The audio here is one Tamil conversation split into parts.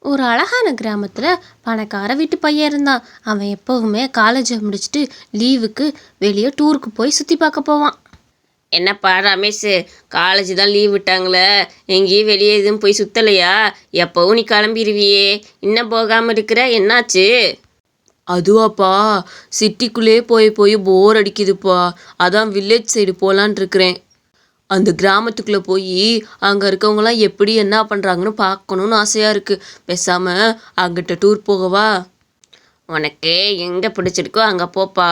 ஒரு அழகான கிராமத்தில் பணக்கார வீட்டு பையன் இருந்தான். அவன் எப்போவுமே காலேஜை முடிச்சுட்டு லீவுக்கு வெளியே டூருக்கு போய் சுற்றி பார்க்க போவான். என்னப்பா ரமேஷ், காலேஜ் தான் லீவ் விட்டாங்களே, எங்கேயும் வெளியே எதுவும் போய் சுற்றலையா? எப்போவும் நீ கிளம்பிடுவியே, இன்னும் போகாமல் இருக்கிற, என்னாச்சு? அதுவாப்பா, சிட்டிக்குள்ளே போய் போய் போர் அடிக்குதுப்பா. அதான் வில்லேஜ் சைடு போகலான் இருக்கிறேன். அந்த கிராமத்துக்குள்ளே போய் அங்கே இருக்கவங்களாம் எப்படி என்ன பண்ணுறாங்கன்னு பார்க்கணுன்னு ஆசையாக இருக்குது. பேசாமல் அங்கிட்ட டூர் போகவா? உனக்கு எங்கே பிடிச்சிருக்கோ அங்கே போப்பா.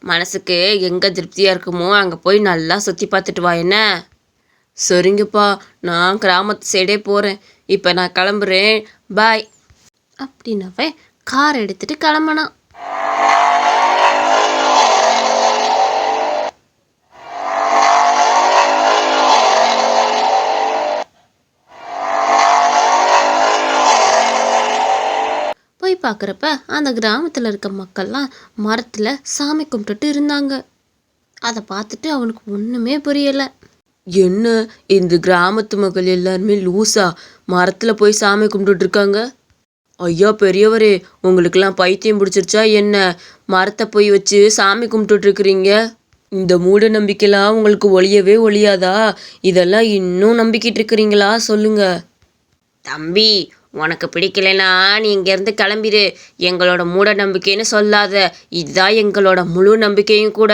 மனசுக்கு எங்கே திருப்தியாக இருக்குமோ அங்கே போய் நல்லா சுற்றி பார்த்துட்டு வா. என்ன? சரிங்கப்பா, நான் கிராமத்து சைடே போகிறேன். இப்போ நான் கிளம்புறேன், பாய் அப்படின்னவே கார் எடுத்துட்டு கிளம்பினான். போய் பார்க்குறப்ப அந்த கிராமத்தில் இருக்க மக்கள்லாம் மரத்தில் சாமி கும்பிட்டுட்டு இருந்தாங்க. அதை பார்த்துட்டு அவனுக்கு ஒன்றுமே புரியலை. என்ன, இந்த கிராமத்து மக்கள் எல்லாருமே லூஸா மரத்தில் போய் சாமி கும்பிட்டுட்டு இருக்காங்க? ஐயா பெரியவரே, உங்களுக்கெல்லாம் பைத்தியம் பிடிச்சிருச்சா என்ன? மரத்தை போய் வச்சு சாமி கும்பிட்டுட்டு இருக்கிறீங்க. இந்த மூட நம்பிக்கைலாம் உங்களுக்கு ஒழியவே ஒழியாதா? இதெல்லாம் இன்னும் நம்பிக்கிட்டு இருக்கிறீங்களா? சொல்லுங்க. தம்பி, உனக்கு பிடிக்கலைன்னா நீ இங்கேருந்து கிளம்பிடு. எங்களோட மூட நம்பிக்கைன்னு சொல்லாத, இதுதான் எங்களோட முழு நம்பிக்கையும் கூட.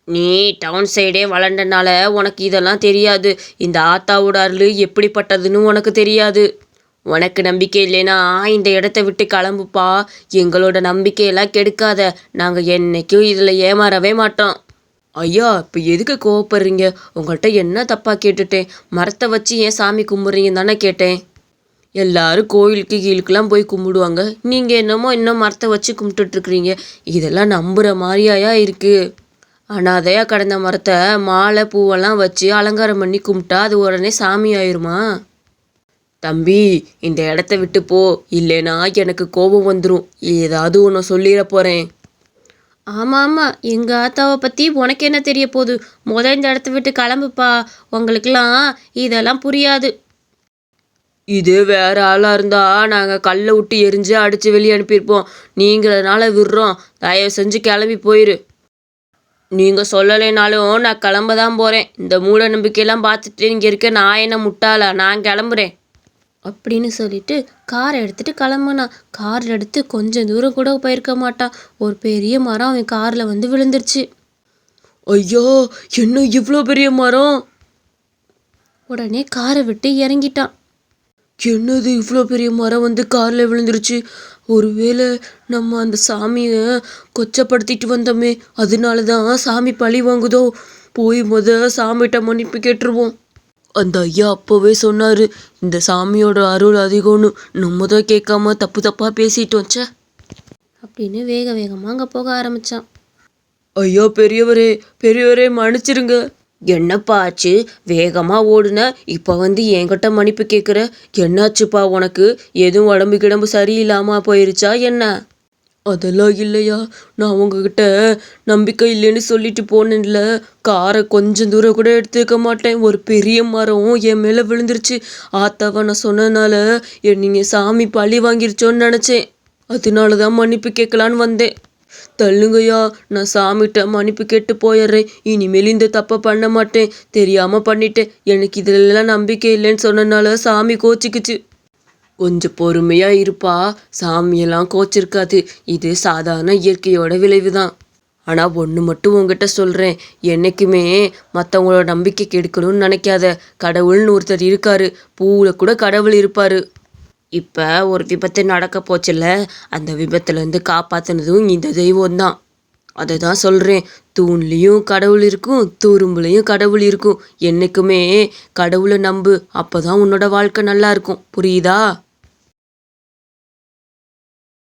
நீ டவுன் சைடே வளர்ந்தனால உனக்கு இதெல்லாம் தெரியாது. இந்த ஆத்தாவோட அருள் எப்படிப்பட்டதுன்னு உனக்கு தெரியாது. உனக்கு நம்பிக்கை இல்லைன்னா இந்த இடத்த விட்டு கிளம்புப்பா. எங்களோட நம்பிக்கையெல்லாம் கெடுக்காத. நாங்கள் என்றைக்கும் இதில் ஏமாறவே மாட்டோம். ஐயா, இப்போ எதுக்கு கோவப்படுறீங்க? உங்கள்கிட்ட என்ன தப்பாக கேட்டுட்டேன்? மரத்தை வச்சு ஏன் சாமி கும்பிட்றீங்கன்னு தானே கேட்டேன். எல்லாரும் கோயிலுக்கு கீழுக்கெல்லாம் போய் கும்பிடுவாங்க. நீங்கள் என்னமோ இன்னும் மரத்தை வச்சு கும்பிட்டுட்ருக்குறீங்க. இதெல்லாம் நம்புகிற மாதிரியாயா இருக்குது? அனாதையாக கடந்த மரத்தை மாலை பூவெல்லாம் வச்சு அலங்காரம் பண்ணி கும்பிட்டா அது உடனே சாமி ஆயிருமா? தம்பி, இந்த இடத்த விட்டு போ, இல்லைன்னா எனக்கு கோபம் வந்துடும். ஏதாவது ஒன்று சொல்லிட போகிறேன். ஆமாம், எங்கள் ஆத்தாவை பற்றி உனக்கு என்ன தெரிய போகுது? இந்த இடத்த விட்டு கிளம்புப்பா. உங்களுக்கெல்லாம் இதெல்லாம் புரியாது. இது வேற ஆளாக இருந்தால் நாங்கள் கல்லை விட்டு எரிஞ்சு அடித்து வெளியே அனுப்பியிருப்போம். நீங்கிறதுனால விடுறோம். தயவு செஞ்சு கிளம்பி போயிரு. நீங்கள் சொல்லலைனாலும் நான் கிளம்ப தான் போகிறேன். இந்த மூட நம்பிக்கையெல்லாம் பார்த்துட்டு இங்கே இருக்க நான் என்ன முட்டாளா? நான் கிளம்புறேன் அப்படின்னு சொல்லிட்டு காரை எடுத்துட்டு கிளம்புனான். கார் எடுத்து கொஞ்சம் தூரம் கூட போயிருக்க மாட்டான். ஒரு பெரிய மரம் அவன் காரில் வந்து விழுந்துருச்சு. ஐயோ, என்ன இவ்வளோ பெரிய மரம்? உடனே காரை விட்டு இறங்கிட்டான். என்னது, இவ்வளோ பெரிய மரம் வந்து காரில் விழுந்துருச்சு? ஒருவேளை நம்ம அந்த சாமியை கொச்சப்படுத்திட்டு வந்தோமே, அதனால தான் சாமி பழி வாங்குதோ? போய் சாமிகிட்ட மன்னிப்பு கேட்டுருவோம். அந்த ஐயா அப்போவே சொன்னார், இந்த சாமியோட அருள் அதிகம்னு. நம்ம தான் கேட்காம தப்பு தப்பாக பேசிட்டு வச்ச அப்படின்னு வேக வேகமாக அங்கே போக ஆரம்பித்தான். ஐயா பெரியவரே, பெரியவரே மன்னிச்சிருங்க. என்னப்பா ஆச்சு? வேகமாக ஓடுன, இப்போ வந்து என்கிட்ட மன்னிப்பு கேட்குற. என்னாச்சுப்பா உனக்கு? எதுவும் உடம்பு கிடம்பு சரியில்லாமல் போயிருச்சா என்ன? அதெல்லாம் இல்லையா, நான் உங்ககிட்ட நம்பிக்கை இல்லைன்னு சொல்லிட்டு போனேன்ல. காரை கொஞ்சம் தூரம் கூட எடுத்துக்க மாட்டேன். ஒரு பெரிய மரம் என் மேலே விழுந்துருச்சு. ஆத்தாவை நான் சொன்னதுனால நீங்கள் சாமி பழி வாங்கிருச்சோன்னு நினச்சேன். அதனால தான் மன்னிப்பு கேட்கலான்னு வந்தேன். தள்ளுங்கய்யா, நான் சாமிகிட்ட மன்னிப்பு கேட்டு போயிடுறேன். இனிமேல் இந்த தப்பை பண்ண மாட்டேன். தெரியாமல் பண்ணிட்டேன். எனக்கு இதிலெல்லாம் நம்பிக்கை இல்லைன்னு சொன்னனால சாமி கோச்சிக்குச்சு. கொஞ்சம் பொறுமையாக இருப்பா, சாமியெல்லாம் கோச்சிருக்காது. இது சாதாரண இயற்கையோட விளைவு தான். ஆனால் ஒன்று மட்டும் உங்ககிட்ட சொல்கிறேன், என்றைக்குமே மற்றவங்களோட நம்பிக்கை கெடுக்கணும்னு நினைக்காத. கடவுள்னு ஒருத்தர் இருக்காரு. பூவில் கூட கடவுள் இருப்பார். இப்போ ஒரு விபத்து நடக்க போச்சுல்ல, அந்த விபத்துலேருந்து காப்பாற்றினதும் இந்த தெய்வம்தான். அதை தான் சொல்கிறேன், தூண்லேயும் கடவுள் இருக்கும், துரும்புலையும் கடவுள் இருக்கும். என்றைக்குமே கடவுளை நம்பு, அப்போ தான் உன்னோட வாழ்க்கை நல்லா இருக்கும். புரியுதா?